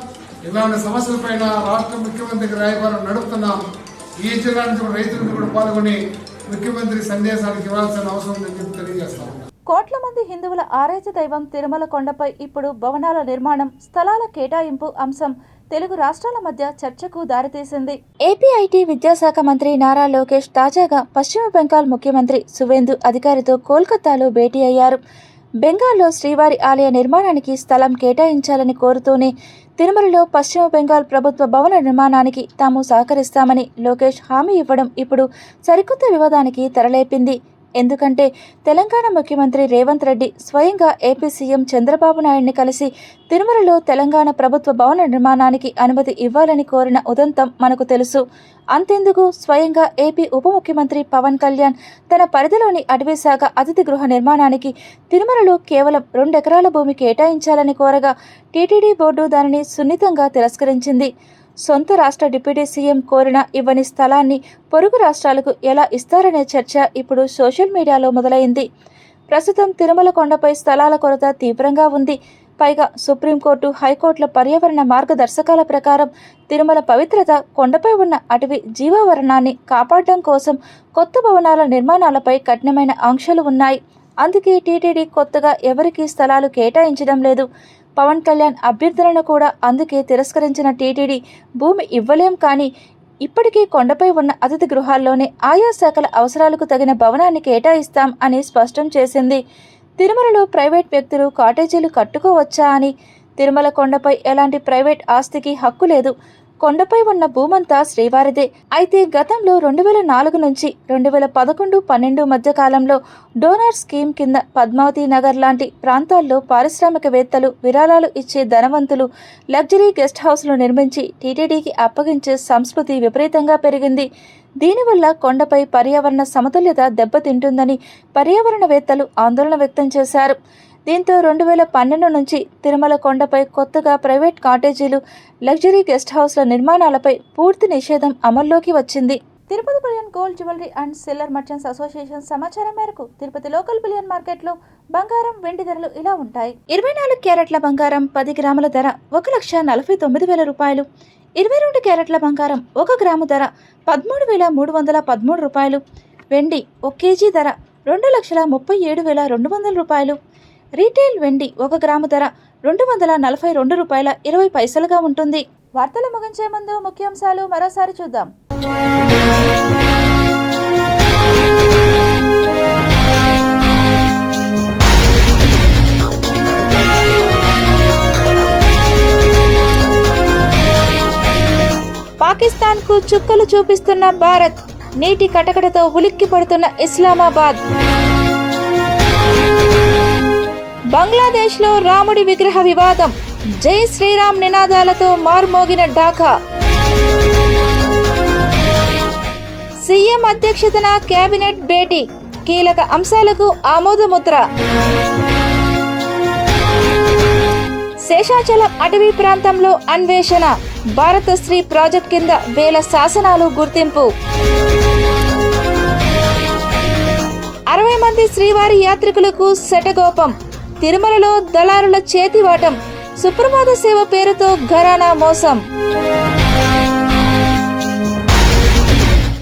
ఇలాంటి సమస్యలపైన రాష్ట్ర ముఖ్యమంత్రికి రాయబారం నడుపుతున్నాం. ఈ జిల్లా నుంచి రైతులకు కూడా పాల్గొని ముఖ్యమంత్రి సందేశానికి ఇవ్వాల్సిన అవసరం ఉందని చెప్పి తెలియజేస్తాం. కోట్ల మంది హిందువుల ఆరాధ్య దైవం తిరుమల కొండపై ఇప్పుడు భవనాల నిర్మాణం, స్థలాల కేటాయింపు అంశం తెలుగు రాష్ట్రాల మధ్య చర్చకు దారితీసింది. ఏపీ ఐటీ విద్యాశాఖ మంత్రి నారా లోకేష్ తాజాగా పశ్చిమ బెంగాల్ ముఖ్యమంత్రి సువేందు అధికారితో కోల్కతాలో భేటీ అయ్యారు. బెంగాల్లో శ్రీవారి ఆలయ నిర్మాణానికి స్థలం కేటాయించాలని కోరుతూనే తిరుమలలో పశ్చిమ బెంగాల్ ప్రభుత్వ భవన నిర్మాణానికి తాము సహకరిస్తామని లోకేష్ హామీ ఇవ్వడం ఇప్పుడు సరికొత్త వివాదానికి తెరలేపింది. ఎందుకంటే తెలంగాణ ముఖ్యమంత్రి రేవంత్ రెడ్డి స్వయంగా ఏపీ సీఎం చంద్రబాబు నాయుడిని కలిసి తిరుమలలో తెలంగాణ ప్రభుత్వ భవన నిర్మాణానికి అనుమతి ఇవ్వాలని కోరిన ఉదంతం మనకు తెలుసు. అంతెందుకు, స్వయంగా ఏపీ ఉప ముఖ్యమంత్రి పవన్ కళ్యాణ్ తన పరిధిలోని అటవీశాఖ అతిథి గృహ నిర్మాణానికి తిరుమలలో కేవలం 2 ఎకరాల భూమి కేటాయించాలని కోరగా టీటీడీ బోర్డు దానిని సున్నితంగా తిరస్కరించింది. సొంత రాష్ట్ర డిప్యూటీ సీఎం కోరిన ఇవ్వని స్థలాన్ని పొరుగు రాష్ట్రాలకు ఎలా ఇస్తారనే చర్చ ఇప్పుడు సోషల్ మీడియాలో మొదలైంది. ప్రస్తుతం తిరుమల కొండపై స్థలాల కొరత తీవ్రంగా ఉంది. పైగా సుప్రీంకోర్టు, హైకోర్టుల పర్యావరణ మార్గదర్శకాల ప్రకారం తిరుమల పవిత్రత, కొండపై ఉన్న అటవీ జీవావరణాన్ని కాపాడడం కోసం కొత్త భవనాల నిర్మాణాలపై కఠినమైన ఆంక్షలు ఉన్నాయి. అందుకే టీటీడీ కొత్తగా ఎవరికీ స్థలాలు కేటాయించడం లేదు. పవన్ కళ్యాణ్ అభ్యర్థులను కూడా అందుకే తిరస్కరించిన టీటీడీ భూమి ఇవ్వలేం, కానీ ఇప్పటికీ కొండపై ఉన్న అతిథి గృహాల్లోనే ఆయా శాఖల అవసరాలకు తగిన భవనాన్ని కేటాయిస్తాం అని స్పష్టం చేసింది. తిరుమలలో ప్రైవేట్ వ్యక్తులు కాటేజీలు కట్టుకోవచ్చా అని, తిరుమల కొండపై ఎలాంటి ప్రైవేట్ ఆస్తికి హక్కు లేదు. కొండపై ఉన్న భూమంతా శ్రీవారిదే. అయితే గతంలో 2004 నుంచి 2011-12 మధ్య కాలంలో డోనార్ స్కీమ్ కింద పద్మావతి నగర్ లాంటి ప్రాంతాల్లో పారిశ్రామికవేత్తలు విరాళాలు ఇచ్చే ధనవంతులు లగ్జరీ గెస్ట్ హౌస్లు నిర్మించి టీటీడీకి అప్పగించే సంస్కృతి విపరీతంగా పెరిగింది. దీనివల్ల కొండపై పర్యావరణ సమతుల్యత దెబ్బతింటుందని పర్యావరణవేత్తలు ఆందోళన వ్యక్తం చేశారు. దీంతో 2012 నుంచి తిరుమల కొండపై కొత్తగా ప్రైవేట్ కాటేజీలు, లగ్జరీ గెస్ట్ హౌస్ల నిర్మాణాలపై పూర్తి నిషేధం అమల్లోకి వచ్చింది. Tirupati bullion gold jewellery and silver merchants association సమాచారం మేరకు తిరుపతి లోకల్ బులియన్ మార్కెట్లో బంగారం, వెండి ధరలు ఇలా ఉంటాయి. 24 క్యారెట్ల బంగారం 10 గ్రాముల ధర 1,49,000 రూపాయలు. 22 క్యారెట్ల బంగారం 1 గ్రాము ధర 13,313 రూపాయలు. వెండి 1 కేజీ ధర 2,37,200 రూపాయలు. రీటైల్ వెండి 1 గ్రాము ధర 242 రూపాయల 20 పైసలుగా ఉంటుంది. వార్తలు ముగించే ముందు ముఖ్యాంశాలు మరోసారి చూద్దాం. పాకిస్తాన్కు చుక్కలు చూపిస్తున్న భారత్, నీటి కటకటతో ఉలిక్కి పడుతున్న ఇస్లామాబాద్. బంగ్లాదేశ్లో రాముడి విగ్రహ వివాదం, జై శ్రీరామ్ నినాదాలతో మార్మోగిన ఢాకా. సీఎం అధ్యక్షతన కేబినెట్ భేటీ, కీలక అంశాలకు ఆమోదముద్ర. శేషాచలం అటవీ ప్రాంతంలో అన్వేషణ, భారతశ్రీ ప్రాజెక్ట్ కింద వేల శాసనాలు గుర్తింపు. 60 మంది శ్రీవారి యాత్రికులకు శటగోపం, తిరుమలలో దళారుల చేతివాటం, సుప్రభాత సేవ పేరుతో ఘరానా మోసం.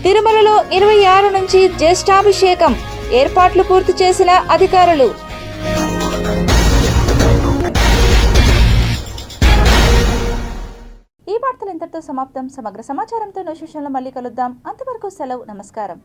తిరుమలలో 26 నుంచి జ్యేష్ఠాభిషేకం, ఏర్పాట్లు పూర్తి చేసిన అధికారులు. ఈ వార్తలు ఇంతటితో సమాప్తం. సమగ్ర సమాచారంతో నోటిఫికేషన్లో మళ్ళీ కలుద్దాం. అంతవరకు సెలవు, నమస్కారం.